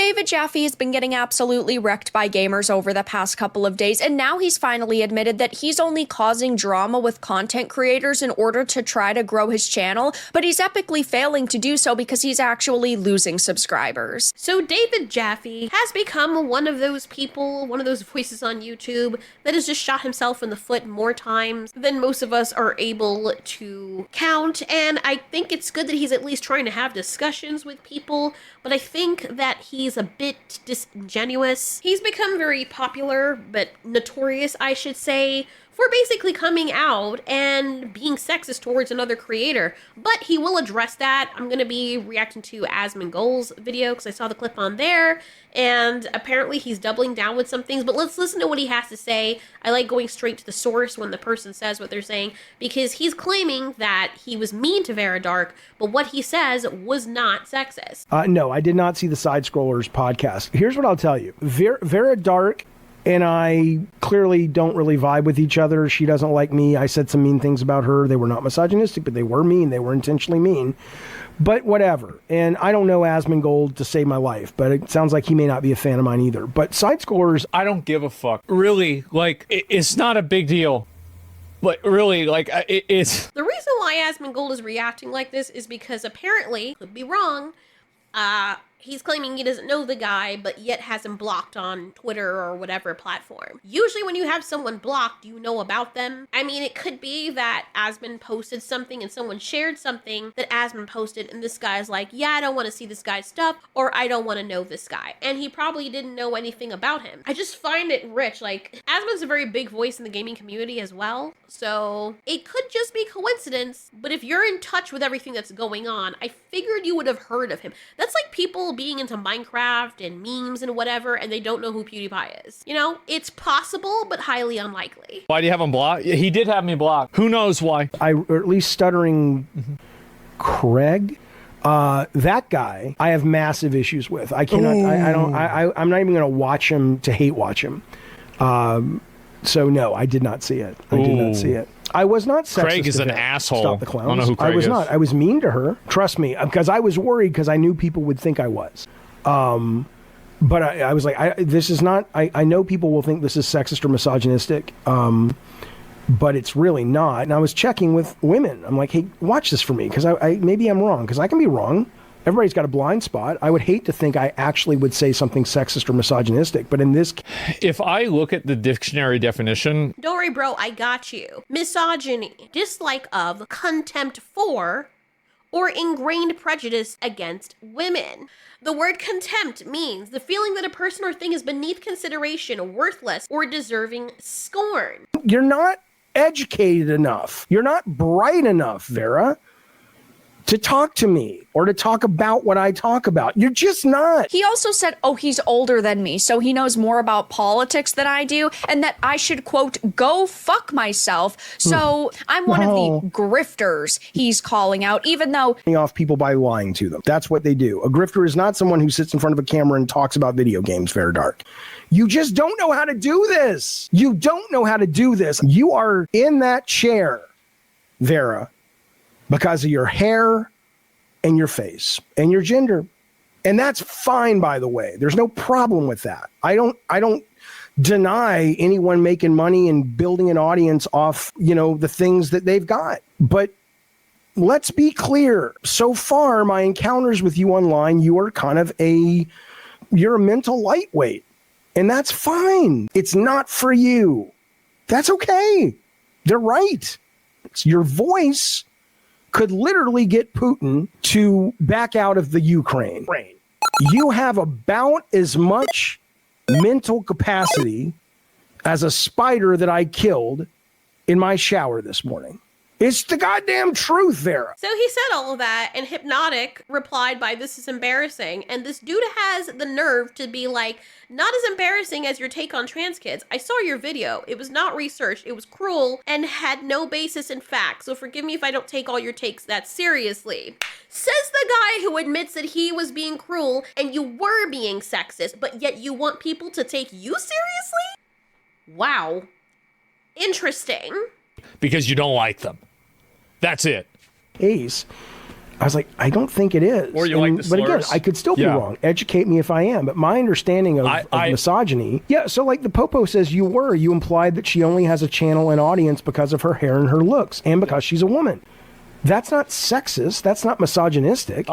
David Jaffe has been getting absolutely wrecked by gamers over the past couple of days, and now he's finally admitted that he's only causing drama with content creators in order to try to grow his channel, but he's epically failing to do so because he's actually losing subscribers. So David Jaffe has become one of those people, one of those voices on YouTube that has just shot himself in the foot more times than most of us are able to count, and I think it's good that he's at least trying to have discussions with people, but I think that he's a bit disingenuous. He's become very popular, but notorious, I should say, for basically coming out and being sexist towards another creator. But he will address that. I'm going to be reacting to Asmongold's video because I saw the clip on there, and apparently he's doubling down with some things, but let's listen to what he has to say. I like going straight to the source when the person says what they're saying, because he's claiming that he was mean to Vara Dark, but what he says was not sexist. No, I did not see the Side Scrollers podcast. Here's what I'll tell you. Vara Dark and I clearly don't really vibe with each other. She doesn't like me. I said some mean things about her. They were not misogynistic, but they were mean. They were intentionally mean. But whatever. And I don't know Asmongold to save my life, but it sounds like he may not be a fan of mine either. But Side Scrollers, I don't give a fuck. Really, like, it's not a big deal. But really, like, it's... The reason why Asmongold is reacting like this is because apparently, could be wrong, he's claiming he doesn't know the guy, but yet has him blocked on Twitter or whatever platform. Usually when you have someone blocked, you know about them. I mean, it could be that Asmon posted something and someone shared something that Asmon posted, and this guy's like, yeah, I don't want to see this guy's stuff, or I don't want to know this guy. And he probably didn't know anything about him. I just find it rich. Like, Asmon's a very big voice in the gaming community as well, so it could just be coincidence, but if you're in touch with everything that's going on, I figured you would have heard of him. That's like people being into Minecraft and memes and whatever, and they don't know who PewDiePie is. You know, it's possible, but highly unlikely. Why do you have him blocked? He did have me blocked. Who knows why? or at least Stuttering Craig, that guy, I have massive issues with. I cannot, I'm not even going to watch him to hate watch him. So no, I did not see it. I did not see it. I was not sexist. Craig is an asshole. Stop the clowns. I don't know who Craig I was is. not. I was mean to her. Trust me, because I was worried because I knew people would think I was. But I was like, this is not. I know people will think this is sexist or misogynistic, but it's really not. And I was checking with women. I'm like, hey, watch this for me because I maybe I'm wrong because I can be wrong. Everybody's got a blind spot. I would hate to think I actually would say something sexist or misogynistic, but in this case... If I look at the dictionary definition... Don't worry, bro, I got you. Misogyny, dislike of, contempt for, or ingrained prejudice against women. The word contempt means the feeling that a person or thing is beneath consideration, worthless, or deserving scorn. You're not educated enough. You're not bright enough, Vara, to talk to me or to talk about what I talk about. You're just not. He also said, oh, he's older than me, so he knows more about politics than I do, and that I should, quote, go fuck myself. So I'm one of the grifters he's calling out, even though... off people by lying to them. That's what they do. A grifter is not someone who sits in front of a camera and talks about video games, Vara Dark. You just don't know how to do this. You don't know how to do this. You are in that chair, Vara, because of your hair and your face and your gender. And that's fine, by the way. There's no problem with that. I don't deny anyone making money and building an audience off, the things that they've got. But let's be clear. So far, my encounters with you online, you are kind of you're a mental lightweight. And that's fine. It's not for you. That's okay. They're right. It's your voice could literally get Putin to back out of the Ukraine. You have about as much mental capacity as a spider that I killed in my shower this morning. It's the goddamn truth, Vara. So he said all of that, and Hypnotic replied by, this is embarrassing. And this dude has the nerve to be like, not as embarrassing as your take on trans kids. I saw your video. It was not researched. It was cruel and had no basis in fact. So forgive me if I don't take all your takes that seriously. Says the guy who admits that he was being cruel and you were being sexist, but yet you want people to take you seriously? Wow. Interesting. Because you don't like them. That's it. Ace. I was like, I don't think it is. Or you like the But again, slurs. I could still be wrong. Educate me if I am. But my understanding of misogyny, so like the Popo says you implied that she only has a channel and audience because of her hair and her looks and because she's a woman. That's not sexist. That's not misogynistic.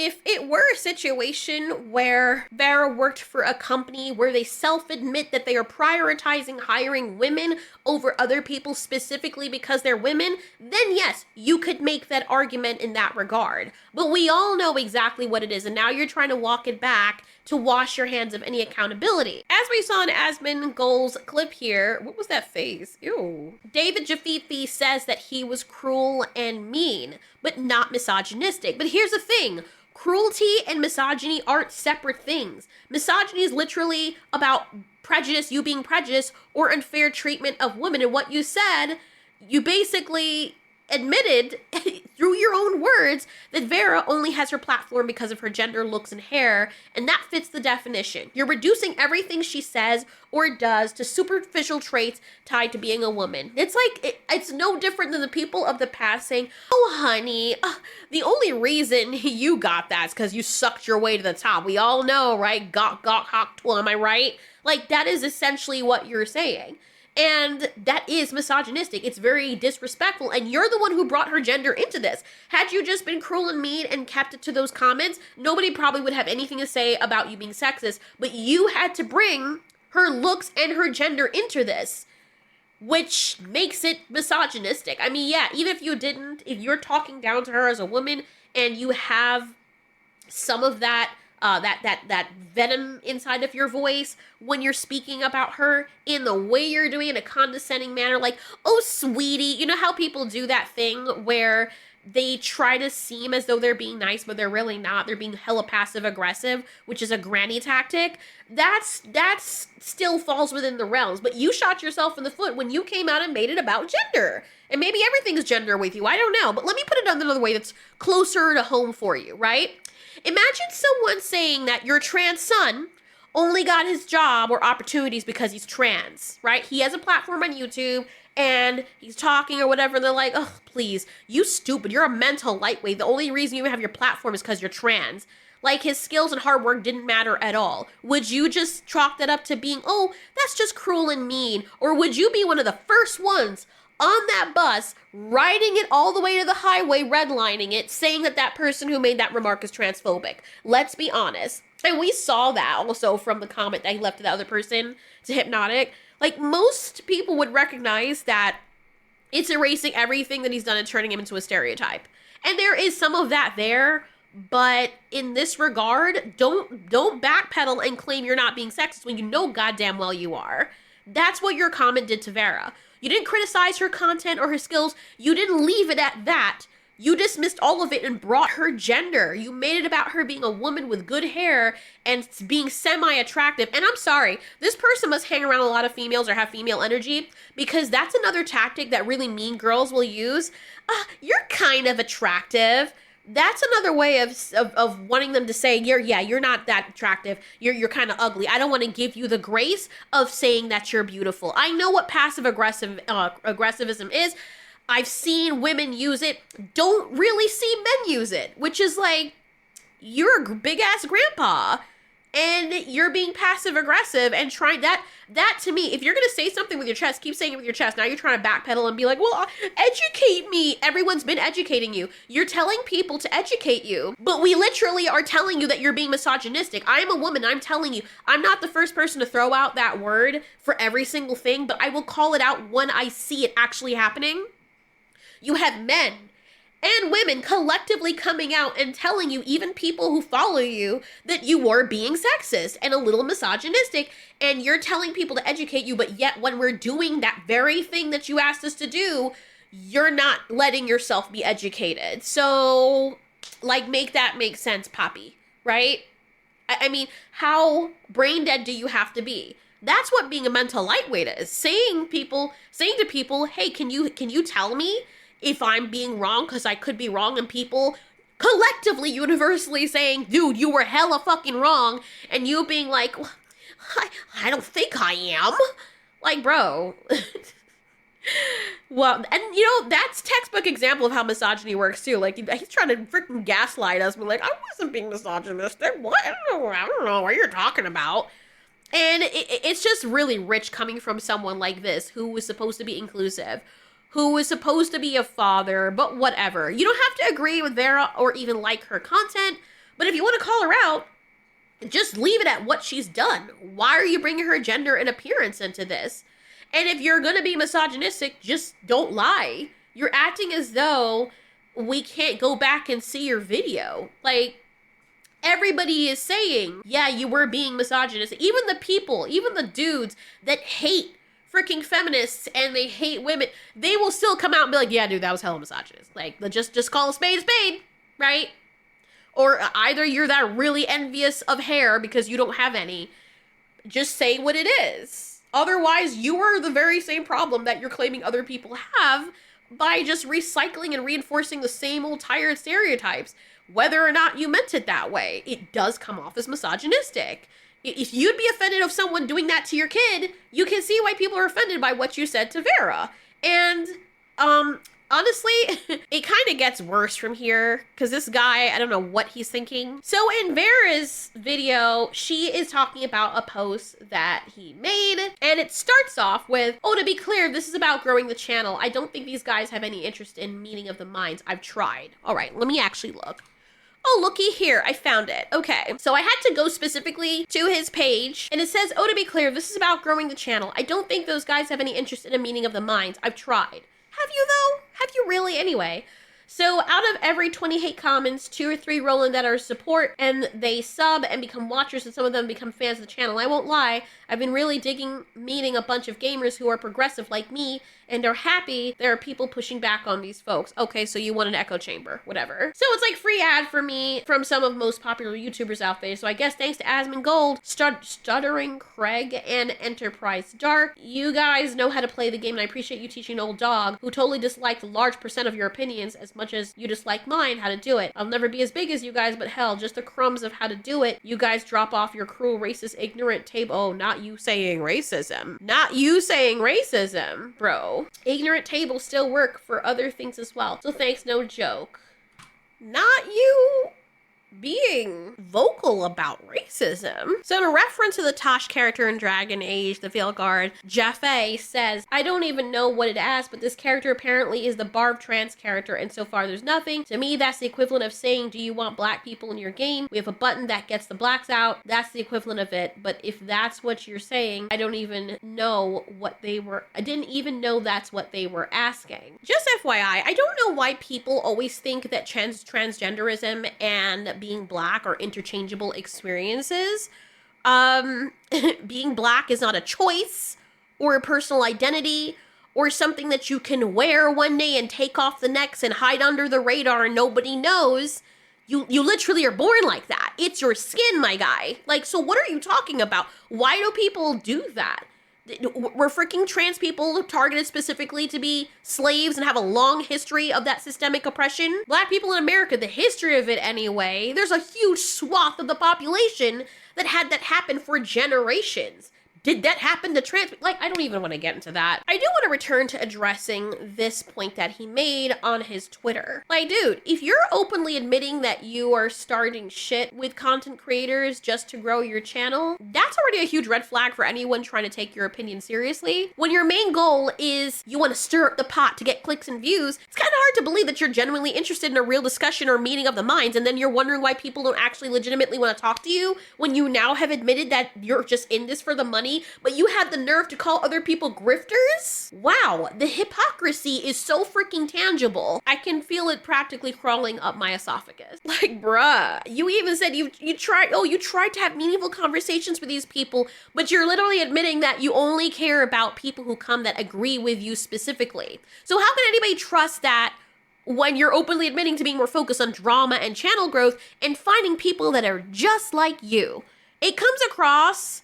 If it were a situation where Vara worked for a company where they self-admit that they are prioritizing hiring women over other people specifically because they're women, then yes, you could make that argument in that regard. But we all know exactly what it is, and now you're trying to walk it back to wash your hands of any accountability. As we saw in Asmongold's clip here, what was that face? Ew. David Jaffe says that he was cruel and mean, but not misogynistic. But here's the thing. Cruelty and misogyny aren't separate things. Misogyny is literally about prejudice, you being prejudiced, or unfair treatment of women. And what you said, you basically admitted through your own words that Vara only has her platform because of her gender, looks, and hair, and that fits the definition. You're reducing everything she says or does to superficial traits tied to being a woman. It's like, it's no different than the people of the past saying, oh honey, the only reason you got that is because you sucked your way to the top. We all know, right? Gawk, hawk, am I right? Like, that is essentially what you're saying. And that is misogynistic. It's very disrespectful. And you're the one who brought her gender into this. Had you just been cruel and mean and kept it to those comments, nobody probably would have anything to say about you being sexist. But you had to bring her looks and her gender into this, which makes it misogynistic. I mean, yeah, even if you didn't, if you're talking down to her as a woman and you have some of that that venom inside of your voice when you're speaking about her in the way you're doing it in a condescending manner, like, oh, sweetie, you know how people do that thing where they try to seem as though they're being nice, but they're really not. They're being hella passive aggressive, which is a granny tactic. That's still falls within the realms, but you shot yourself in the foot when you came out and made it about gender. And maybe everything is gender with you, I don't know, but let me put it another way that's closer to home for you, right? Imagine someone saying that your trans son only got his job or opportunities because he's trans, right? He has a platform on YouTube and he's talking or whatever. And they're like, oh, please, you stupid. You're a mental lightweight. The only reason you have your platform is because you're trans. Like, his skills and hard work didn't matter at all. Would you just chalk that up to being, oh, that's just cruel and mean? Or would you be one of the first ones on that bus, riding it all the way to the highway, redlining it, saying that that person who made that remark is transphobic? Let's be honest. And we saw that also from the comment that he left to the other person, to Hypnotic. Like, most people would recognize that it's erasing everything that he's done and turning him into a stereotype. And there is some of that there, but in this regard, don't backpedal and claim you're not being sexist when you know goddamn well you are. That's what your comment did to Vara. You didn't criticize her content or her skills. You didn't leave it at that. You dismissed all of it and brought her gender. You made it about her being a woman with good hair and being semi-attractive. And I'm sorry, this person must hang around a lot of females or have female energy, because that's another tactic that really mean girls will use. You're kind of attractive. That's another way of wanting them to say, you're not that attractive. You're kind of ugly. I don't want to give you the grace of saying that you're beautiful. I know what passive aggressivism is. I've seen women use it. Don't really see men use it, which is like, you're a big ass grandpa and you're being passive aggressive and trying that to me, if you're going to say something with your chest, keep saying it with your chest. Now you're trying to backpedal and be like, well, educate me. Everyone's been educating you. You're telling people to educate you, but we literally are telling you that you're being misogynistic. I am a woman. I'm telling you, I'm not the first person to throw out that word for every single thing, but I will call it out when I see it actually happening. You have men and women collectively coming out and telling you, even people who follow you, that you are being sexist and a little misogynistic, and you're telling people to educate you, but yet when we're doing that very thing that you asked us to do, you're not letting yourself be educated. So, like, make that make sense, Poppy, right? I mean, how brain dead do you have to be? That's what being a mental lightweight is. Saying to people, hey, can you tell me if I'm being wrong, because I could be wrong, and people collectively, universally saying, dude, you were hella fucking wrong, and you being like, well, I don't think I am. Like, bro, Well, and you know, that's textbook example of how misogyny works too. Like he's trying to freaking gaslight us. We're like, I wasn't being misogynistic. What? I don't know what you're talking about. And it's just really rich coming from someone like this who was supposed to be inclusive, who was supposed to be a father, but whatever. You don't have to agree with Vara or even like her content, but if you want to call her out, just leave it at what she's done. Why are you bringing her gender and appearance into this? And if you're going to be misogynistic, just don't lie. You're acting as though we can't go back and see your video. Like, everybody is saying, yeah, you were being misogynistic. Even the people, even the dudes that hate freaking feminists and they hate women, they will still come out and be like, yeah, dude, that was hella misogynist. Like, just call a spade, right? Or either you're that really envious of hair because you don't have any. Just say what it is. Otherwise, you are the very same problem that you're claiming other people have by just recycling and reinforcing the same old tired stereotypes. Whether or not you meant it that way, it does come off as misogynistic. If you'd be offended of someone doing that to your kid, you can see why people are offended by what you said to Vara. And, honestly, it kind of gets worse from here, because this guy, I don't know what he's thinking. So in Vara's video, she is talking about a post that he made, and it starts off with, oh, to be clear, this is about growing the channel. I don't think these guys have any interest in meeting of the minds. I've tried. All right, let me actually look. Oh, looky here, I found it. Okay, so I had to go specifically to his page, and it says, oh, to be clear, this is about growing the channel. I don't think those guys have any interest in a meeting of the minds. I've tried. Have you, though? Have you really, anyway? So out of every 20 hate comments, 2 or 3 roll in that are support, and they sub and become watchers, and some of them become fans of the channel. I won't lie, I've been really digging meeting a bunch of gamers who are progressive like me, and are happy there are people pushing back on these folks. Okay, so you want an echo chamber, whatever. So it's like free ad for me from some of most popular YouTubers out there. So I guess thanks to Asmongold, Stuttering Craig, and Enterprise Dark, you guys know how to play the game, and I appreciate you teaching an old dog who totally disliked a large percent of your opinions as much as you dislike mine how to do it. I'll never be as big as you guys, but hell, just the crumbs of how to do it. You guys drop off your cruel, racist, ignorant table. Oh, not you saying racism. Not you saying racism, bro. Ignorant tables still work for other things as well. So thanks, no joke. Not you being vocal about racism. So in reference to the Tosh character in Dragon Age, the Veil Guard, Jaffe says, I don't even know what it asks, but this character apparently is the Barb trans character, and so far there's nothing. To me, that's the equivalent of saying, do you want black people in your game? We have a button that gets the blacks out. That's the equivalent of it. But if that's what you're saying, I don't even know what they were, I didn't even know that's what they were asking. Just FYI, I don't know why people always think that transgenderism and being black are interchangeable experiences. Being black is not a choice or a personal identity or something that you can wear one day and take off the next and hide under the radar and nobody knows. You literally are born like that. It's your skin, my guy. Like, so what are you talking about? Why do people do that? Were freaking trans people targeted specifically to be slaves and have a long history of that systemic oppression? Black people in America, the history of it anyway, there's a huge swath of the population that had that happen for generations. Did that happen to trans people? Like, I don't even want to get into that. I do want to return to addressing this point that he made on his Twitter. Like, dude, if you're openly admitting that you are starting shit with content creators just to grow your channel, that's already a huge red flag for anyone trying to take your opinion seriously. When your main goal is you want to stir up the pot to get clicks and views, it's kind of hard to believe that you're genuinely interested in a real discussion or meeting of the minds, and then you're wondering why people don't actually legitimately want to talk to you when you now have admitted that you're just in this for the money, but you had the nerve to call other people grifters? Wow, the hypocrisy is so freaking tangible. I can feel it practically crawling up my esophagus. Like, bruh, you even said you tried to have meaningful conversations with these people, but you're literally admitting that you only care about people who come that agree with you specifically. So how can anybody trust that when you're openly admitting to being more focused on drama and channel growth and finding people that are just like you? It comes across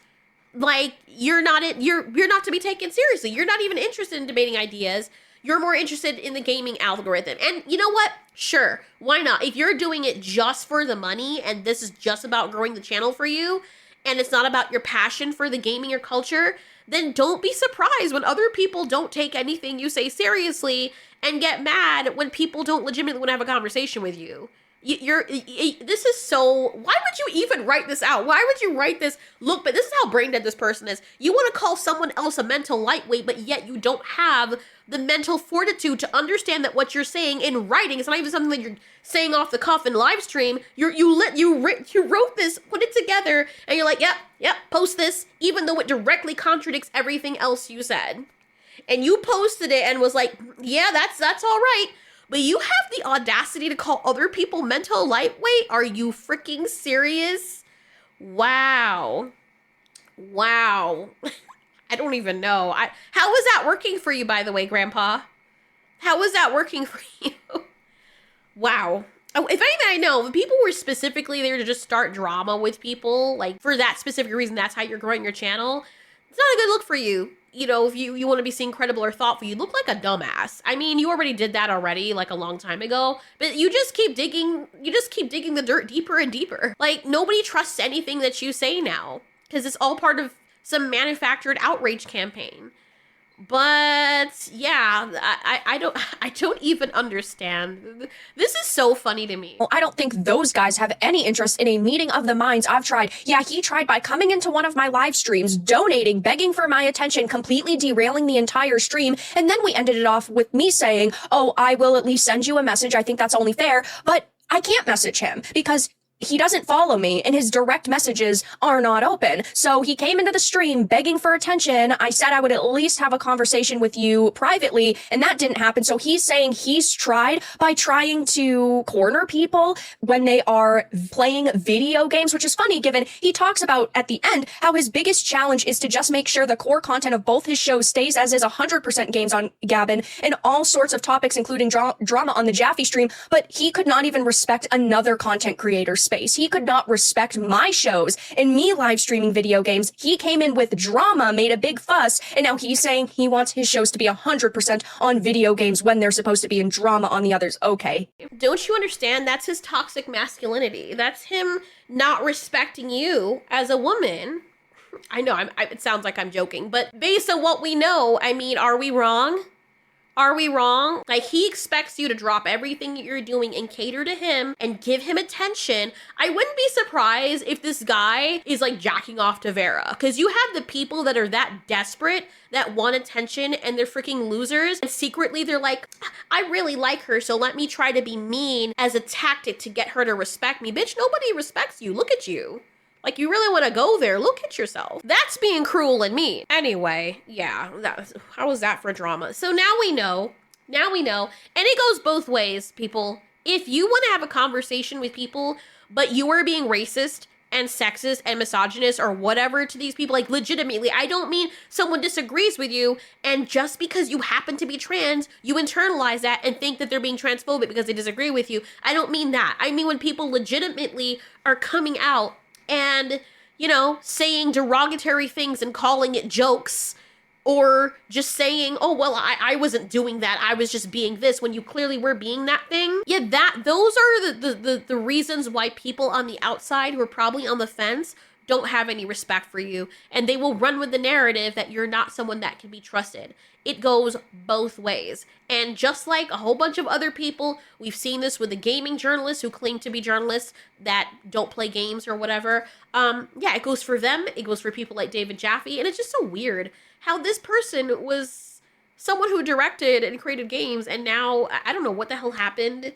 like you're not to be taken seriously. You're not even interested in debating ideas. You're more interested in the gaming algorithm. And you know what? Sure, why not? If you're doing it just for the money and this is just about growing the channel for you, and it's not about your passion for the gaming or culture, then don't be surprised when other people don't take anything you say seriously and get mad when people don't legitimately want to have a conversation with you. This is so, why would you even write this out? Why would you write this? Look, but this is how brain dead this person is. You want to call someone else a mental lightweight, but yet you don't have the mental fortitude to understand that what you're saying in writing, it's not even something that you're saying off the cuff in live stream. You wrote this, put it together, and you're like, yep, post this, even though it directly contradicts everything else you said. And you posted it and was like, yeah, that's all right. But you have the audacity to call other people mental lightweight? Are you freaking serious? Wow. I don't even know. How was that working for you, by the way, Grandpa? How was that working for you? Wow. Oh, if anything, I know, if people were specifically there to just start drama with people, like for that specific reason, that's how you're growing your channel, it's not a good look for you. You know, if you want to be seen credible or thoughtful, you look like a dumbass. I mean, you already did that already, like a long time ago, but you just keep digging the dirt deeper and deeper. Like, nobody trusts anything that you say now, because it's all part of some manufactured outrage campaign. But yeah, I don't even understand. This is so funny to me. Well, I don't think those guys have any interest in a meeting of the minds. I've tried. Yeah, he tried by coming into one of my live streams, donating, begging for my attention, completely derailing the entire stream. And then we ended it off with me saying, oh, I will at least send you a message. I think that's only fair. But I can't message him because he doesn't follow me and his direct messages are not open. So he came into the stream begging for attention. I said I would at least have a conversation with you privately, and that didn't happen. So he's saying he's tried by trying to corner people when they are playing video games, which is funny given he talks about at the end how his biggest challenge is to just make sure the core content of both his shows stays as is 100% games on Gavin and all sorts of topics, including drama on the Jaffe stream. But he could not even respect another content creator's space. He could not respect my shows and me live streaming video games. He came in with drama, made a big fuss, and now he's saying he wants his shows to be 100% on video games when they're supposed to be in drama on the others. Okay. Don't you understand? That's his toxic masculinity. That's him not respecting you as a woman. I know, it sounds like I'm joking, but based on what we know, I mean, are we wrong? Are we wrong? Like, he expects you to drop everything that you're doing and cater to him and give him attention. I wouldn't be surprised if this guy is like jacking off to Vara, because you have the people that are that desperate that want attention and they're freaking losers, and secretly they're like, I really like her, so let me try to be mean as a tactic to get her to respect me. Bitch, nobody respects you. Look at you. Like, you really want to go there? Look at yourself. That's being cruel and mean. Anyway, yeah, how was that for drama? So now we know. And it goes both ways, people. If you want to have a conversation with people, but you are being racist and sexist and misogynist or whatever to these people, like, legitimately, I don't mean someone disagrees with you, and just because you happen to be trans, you internalize that and think that they're being transphobic because they disagree with you. I don't mean that. I mean when people legitimately are coming out and, you know, saying derogatory things and calling it jokes, or just saying, oh, well, I wasn't doing that, I was just being this, when you clearly were being that thing. Yeah, those are the reasons why people on the outside who are probably on the fence don't have any respect for you, and they will run with the narrative that you're not someone that can be trusted. It goes both ways. And just like a whole bunch of other people, we've seen this with the gaming journalists who claim to be journalists that don't play games or whatever. Yeah, it goes for them. It goes for people like David Jaffe. And it's just so weird how this person was someone who directed and created games, and now I don't know what the hell happened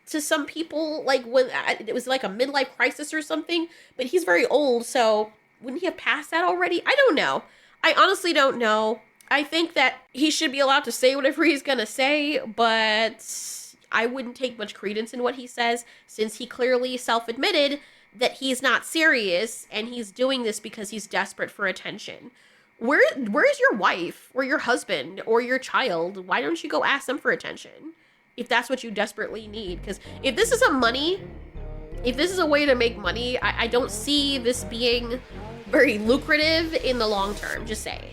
to some people, like when it was like a midlife crisis or something, but he's very old, so wouldn't he have passed that already? I don't know. I honestly don't know. I think that he should be allowed to say whatever he's gonna say, but I wouldn't take much credence in what he says, since he clearly self-admitted that he's not serious and he's doing this because he's desperate for attention. Where's your wife or your husband or your child? Why don't you go ask them for attention if that's what you desperately need? Because if this is a way to make money, I don't see this being very lucrative in the long term, just saying.